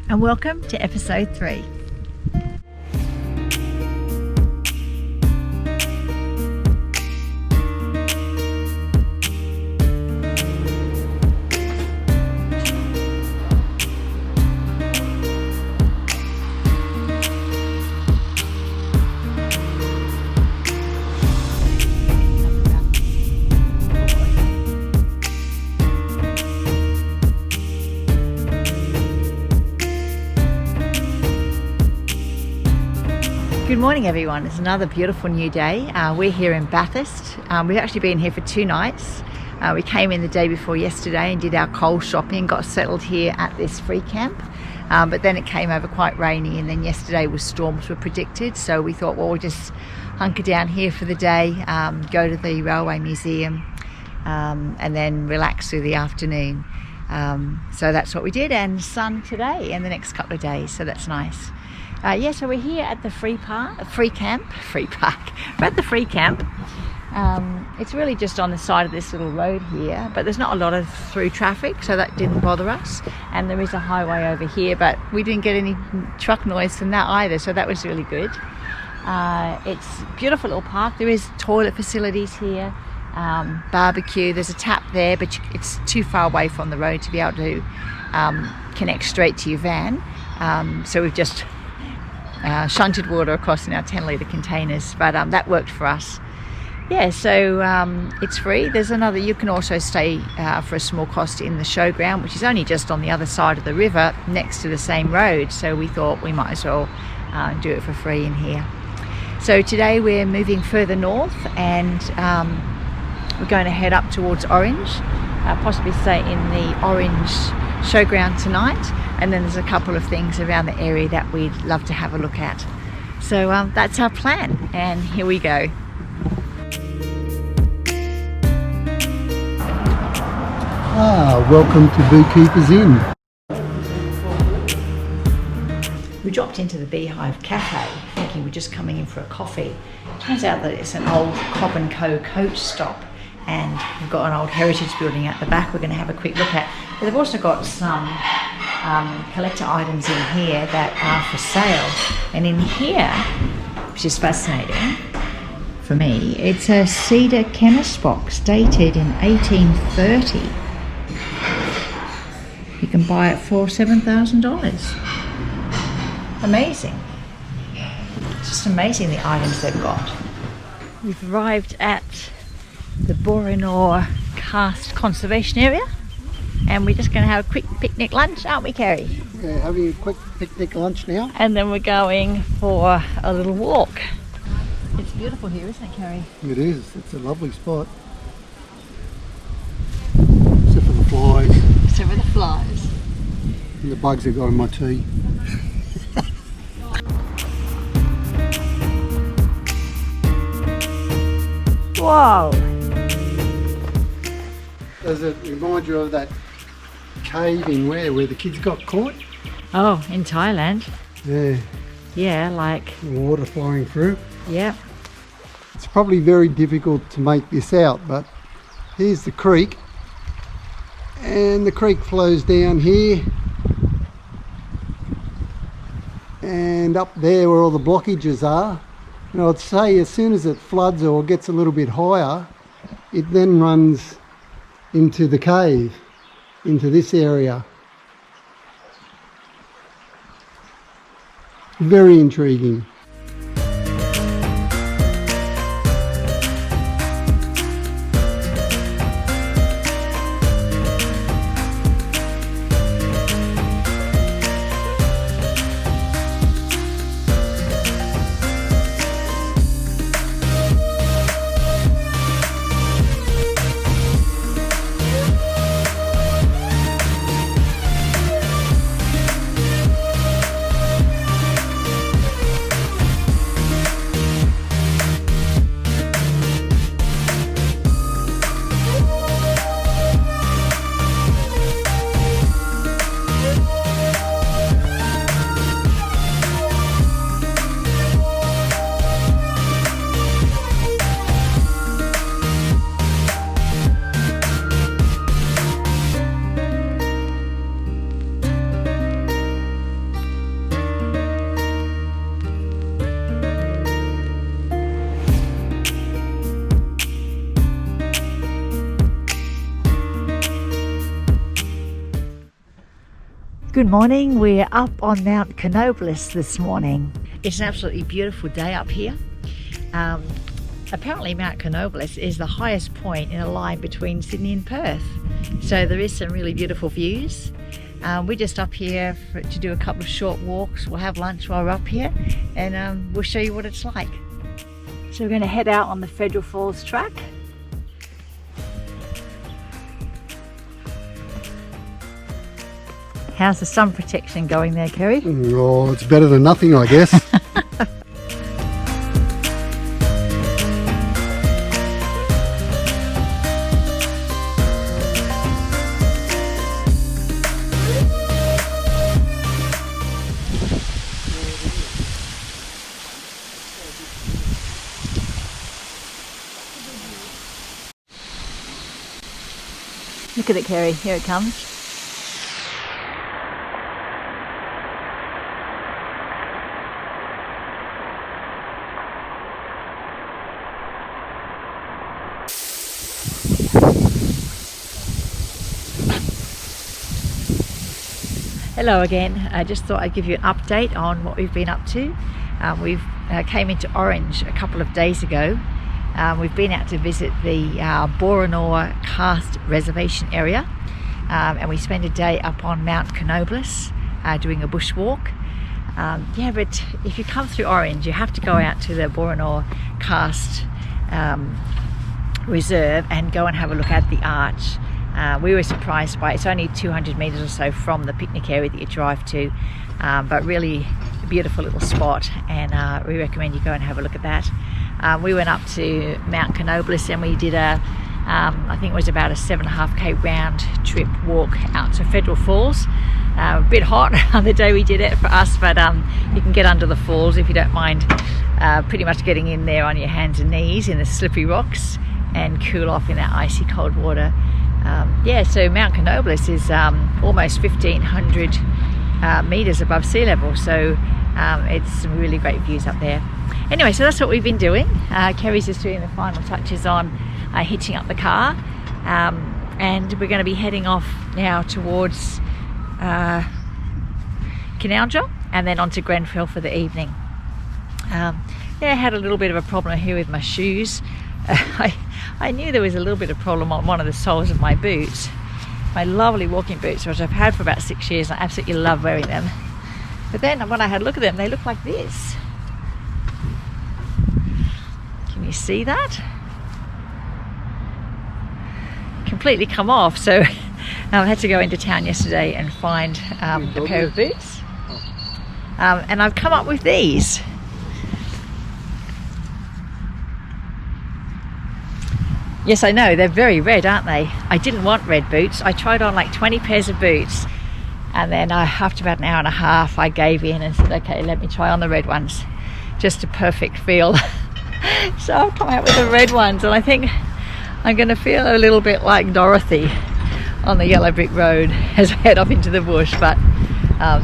and welcome to episode 3. Good morning everyone, it's another beautiful new day. We're here in Bathurst. We've actually been here for 2 nights. We came in the day before yesterday and did our coal shopping, got settled here at this free camp. But then it came over quite rainy, and then yesterday storms were predicted. So we thought, well, we'll just hunker down here for the day, go to the Railway Museum, and then relax through the afternoon. So that's what we did, and sun today and the next couple of days, so that's nice. So we're here at the free park. We're at the free camp. It's really just on the side of this little road here, but there's not a lot of through traffic, so that didn't bother us. And there is a highway over here, but we didn't get any truck noise from that either, so that was really good. It's a beautiful little park. There is toilet facilities here, barbecue. There's a tap there, but it's too far away from the road to be able to connect straight to your van. So we've just shunted water across in our 10-litre containers, but that worked for us. So it's free. There's another, you can also stay for a small cost in the showground, which is only just on the other side of the river next to the same road, so we thought we might as well do it for free in here. So today we're moving further north, and we're going to head up towards Orange, possibly stay in the Orange showground tonight, and then there's a couple of things around the area that we'd love to have a look at. So that's our plan, and here we go. Welcome to Beekeepers Inn. We dropped into the Beehive Cafe thinking we're just coming in for a coffee. Turns out that it's an old Cobb & Co coach stop, and we've got an old heritage building at the back we're going to have a quick look at. But they've also got some collector items in here that are for sale. And in here, which is fascinating for me, it's a cedar chemist box dated in 1830. You can buy it for $7,000. Amazing. It's just amazing the items they've got. We've arrived at the Borenore Karst Conservation Area, and we're just going to have a quick picnic lunch, aren't we, Kerry? Yeah, having a quick picnic lunch now. And then we're going for a little walk. It's beautiful here, isn't it, Kerry? It is. It's a lovely spot. Except for the flies. Except for the flies. And the bugs I got in my tea. Whoa! Does it remind you of that cave in where the kids got caught? Oh, in Thailand? Yeah. Yeah, like... The water flowing through. Yeah. It's probably very difficult to make this out, but here's the creek. And the creek flows down here. And up there where all the blockages are. And I'd say as soon as it floods or gets a little bit higher, it then runs into the cave, into this area. Very intriguing. Good morning, we're up on Mt Cannoblis this morning. It's an absolutely beautiful day up here. Apparently Mt Cannoblis is the highest point in a line between Sydney and Perth. So there is some really beautiful views. We're just up here to do a couple of short walks. We'll have lunch while we're up here and we'll show you what it's like. So we're going to head out on the Federal Falls track. How's the sun protection going there, Kerry? Oh, it's better than nothing, I guess. Look at it, Kerry. Here it comes. Hello again. I just thought I'd give you an update on what we've been up to. We've came into Orange a couple of days ago. We've been out to visit the Borenore Karst Reservation area, and we spent a day up on Mt Cannoblis doing a bushwalk. Yeah, but if you come through Orange, you have to go out to the Borenore Karst Reserve and go and have a look at the arch. We were surprised by it. It's only 200 metres or so from the picnic area that you drive to, but really a beautiful little spot, and we recommend you go and have a look at that. We went up to Mt Cannoblis and we did I think it was about a 7.5k round trip walk out to Federal Falls. A bit hot on the day we did it for us, but you can get under the falls if you don't mind pretty much getting in there on your hands and knees in the slippery rocks and cool off in that icy cold water. Yeah, so Mt Cannoblis is almost 1,500 metres above sea level, so it's some really great views up there. Anyway, so that's what we've been doing. Kerry's just doing the final touches on hitching up the car, and we're going to be heading off now towards Canalja and then on to Grenfell for the evening. Yeah, I had a little bit of a problem here with my shoes. I knew there was a little bit of problem on one of the soles of my boots. My lovely walking boots, which I've had for about 6 years, and I absolutely love wearing them. But then when I had a look at them, they look like this. Can you see that? Completely come off, so I had to go into town yesterday and find a pair of boots. And I've come up with these. Yes, I know, they're very red, aren't they? I didn't want red boots. I tried on like 20 pairs of boots, and then after about an hour and a half I gave in and said, okay, let me try on the red ones. Just a perfect feel. So I've come out with the red ones, and I think I'm going to feel a little bit like Dorothy on the yellow brick road as I head off into the bush. But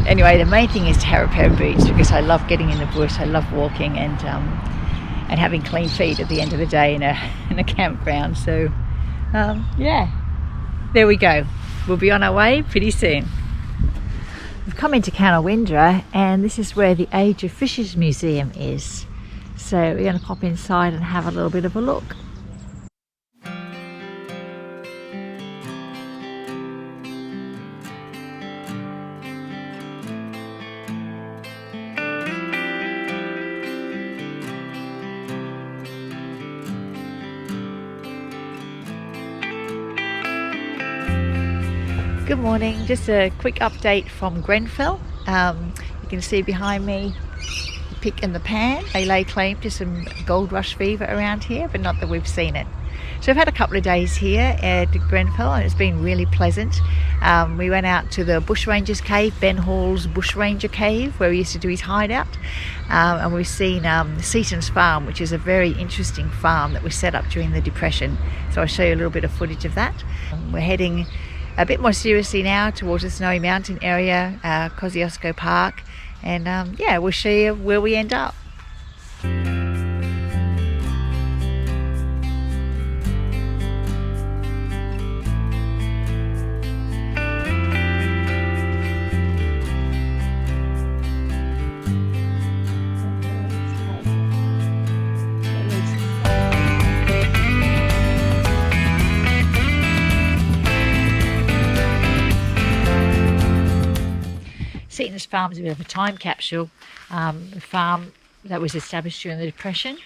anyway, the main thing is to have a pair of boots, because I love getting in the bush, I love walking, and having clean feet at the end of the day in a campground. So yeah, there we go. We'll be on our way pretty soon. We've come into Canowindra, and this is where the Age of Fishes Museum is. So we're going to pop inside and have a little bit of a look. Good morning, just a quick update from Grenfell. You can see behind me the pick and the pan. They lay claim to some gold rush fever around here, but not that we've seen it. So we've had a couple of days here at Grenfell, and it's been really pleasant. We went out to the Bushranger's Cave, Ben Hall's Bushranger Cave, where we used to do his hideout, and we've seen Seaton's Farm, which is a very interesting farm that was set up during the Depression. So I'll show you a little bit of footage of that. We're heading a bit more seriously now towards the Snowy Mountain area, Kosciuszko Park, and yeah, we'll show you where we end up. farm's a bit of a time capsule. A farm that was established during the Depression,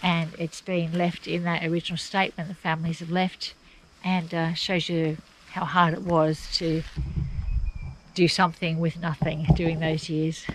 and it's been left in that original state when the families have left, and shows you how hard it was to do something with nothing during those years.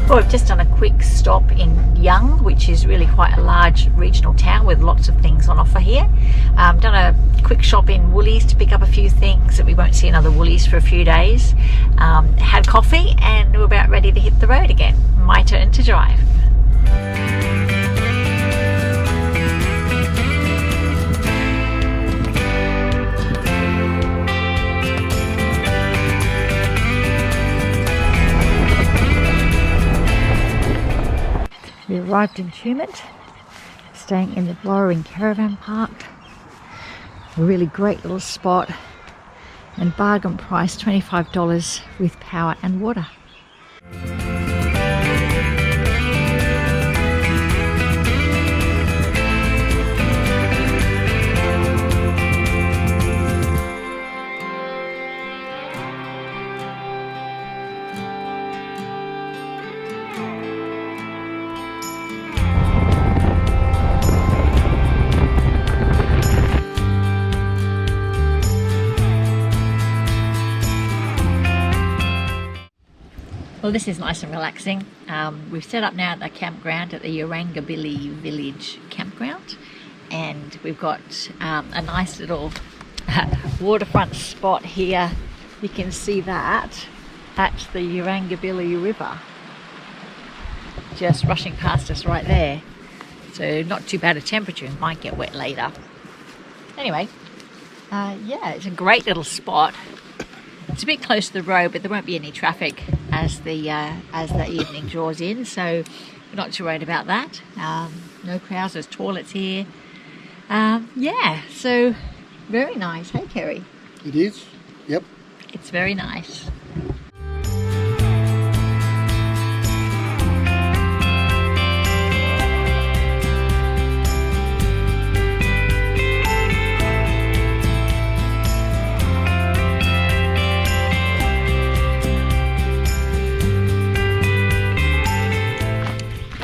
Well, we've just done a quick stop in Young, which is really quite a large regional town with lots of things on offer here. Done a quick shop in Woolies to pick up a few things that we won't see another Woolies for a few days. Had coffee, and we're about ready to hit the road again. My turn to drive. We arrived in Tumut, staying in the Borenore Caravan Park. A really great little spot, and bargain price $25 with power and water. Well, this is nice and relaxing. We've set up now at the campground at the Yarrangobilly Village campground, and we've got a nice little waterfront spot here. You can see that at the Yarrangobilly River, just rushing past us right there. So not too bad a temperature. It might get wet later. Anyway, yeah, it's a great little spot. It's a bit close to the road, but there won't be any traffic as the evening draws in, so we're not too worried about that. No crowds, there's toilets here. Yeah, so very nice. Hey, Kerry? It is, yep. It's very nice.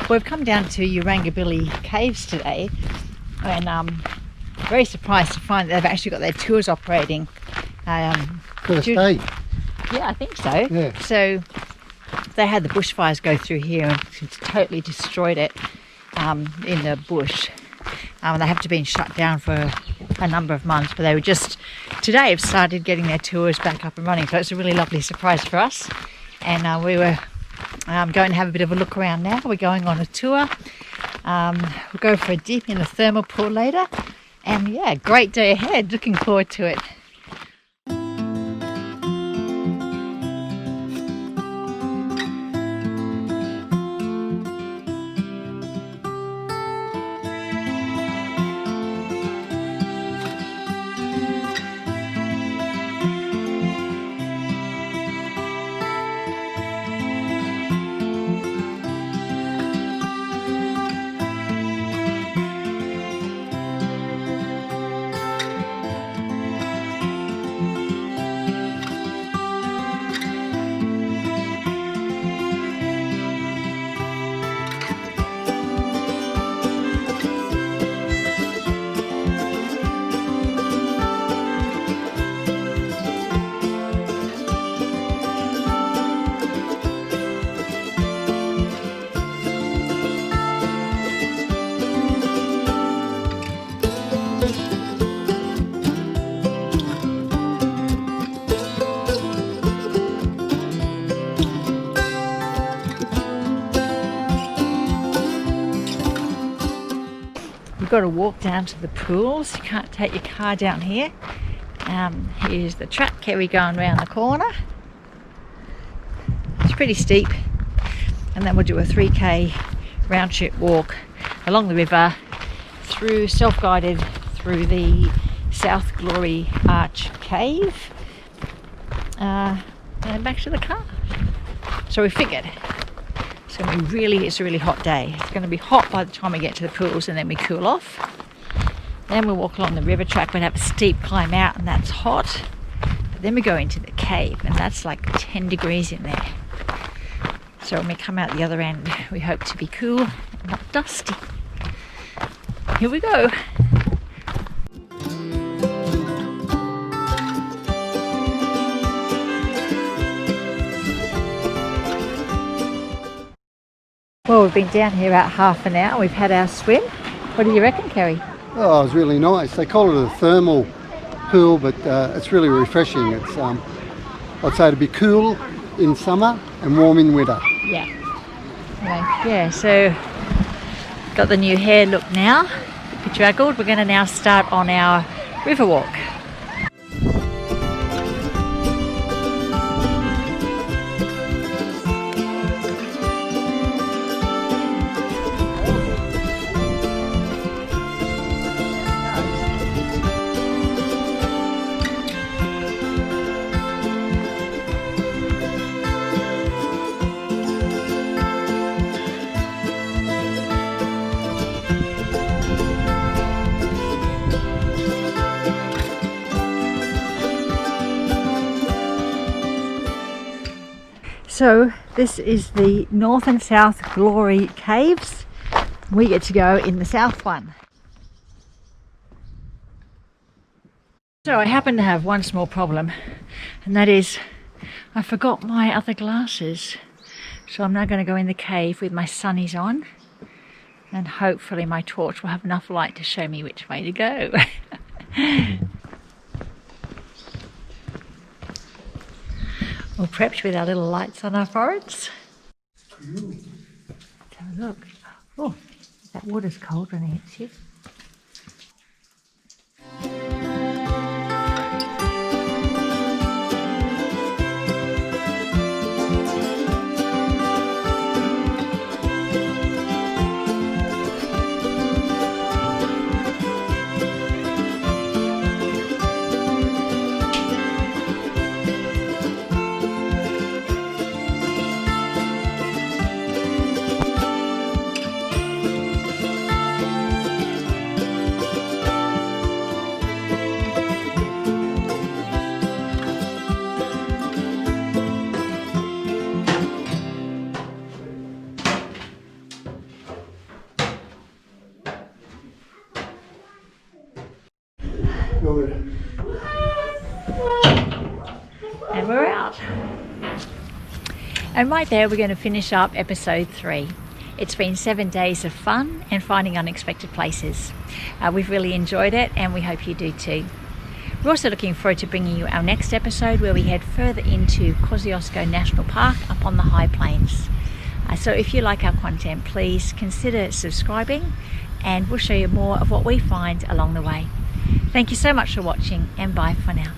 We've come down to Yarrangobilly Caves today, and very surprised to find that they've actually got their tours operating. First day. Yeah, I think so. Yeah. So they had the bushfires go through here and totally destroyed it in the bush. They have to been shut down for a number of months, but they were just today have started getting their tours back up and running. So it's a really lovely surprise for us, and we were going to have a bit of a look around now. We're going on a tour. We'll go for a dip in the thermal pool later, and yeah, great day ahead. Looking forward to it. got to walk down to the pools. You can't take your car down here. Here's the track, Kerry going around the corner. It's pretty steep. And then we'll do a 3k round trip walk along the river, through self-guided through the South Glory Arch Cave, and back to the car. So we figured it's a really hot day. It's going to be hot by the time we get to the pools, and then we cool off. Then we'll walk along the river track. We'll have a steep climb out, and that's hot. But then we go into the cave, and that's like 10 degrees in there. So when we come out the other end, we hope to be cool and not dusty. Here we go. Well, we've been down here about half an hour. We've had our swim. What do you reckon, Kerry? Oh, it was really nice. They call it a thermal pool, but it's really refreshing. It's I'd say to be cool in summer and warm in winter. Yeah. Yeah, so got the new hair look now, bedraggled. We're going to now start on our river walk. So this is the North and South Glory Caves. We get to go in the south one. So I happen to have one small problem, and that is I forgot my other glasses. So I'm now going to go in the cave with my sunnies on, and hopefully my torch will have enough light to show me which way to go. All prepped with our little lights on our foreheads. Let's have a look. Oh, that water's cold when it hits you. And we're out. And right there we're going to finish up episode 3. It's been 7 days of fun and finding unexpected places. We've really enjoyed it, and we hope you do too. We're also looking forward to bringing you our next episode, where we head further into Kosciuszko National Park up on the high plains. So if you like our content, please consider subscribing, and we'll show you more of what we find along the way. Thank you so much for watching, and bye for now.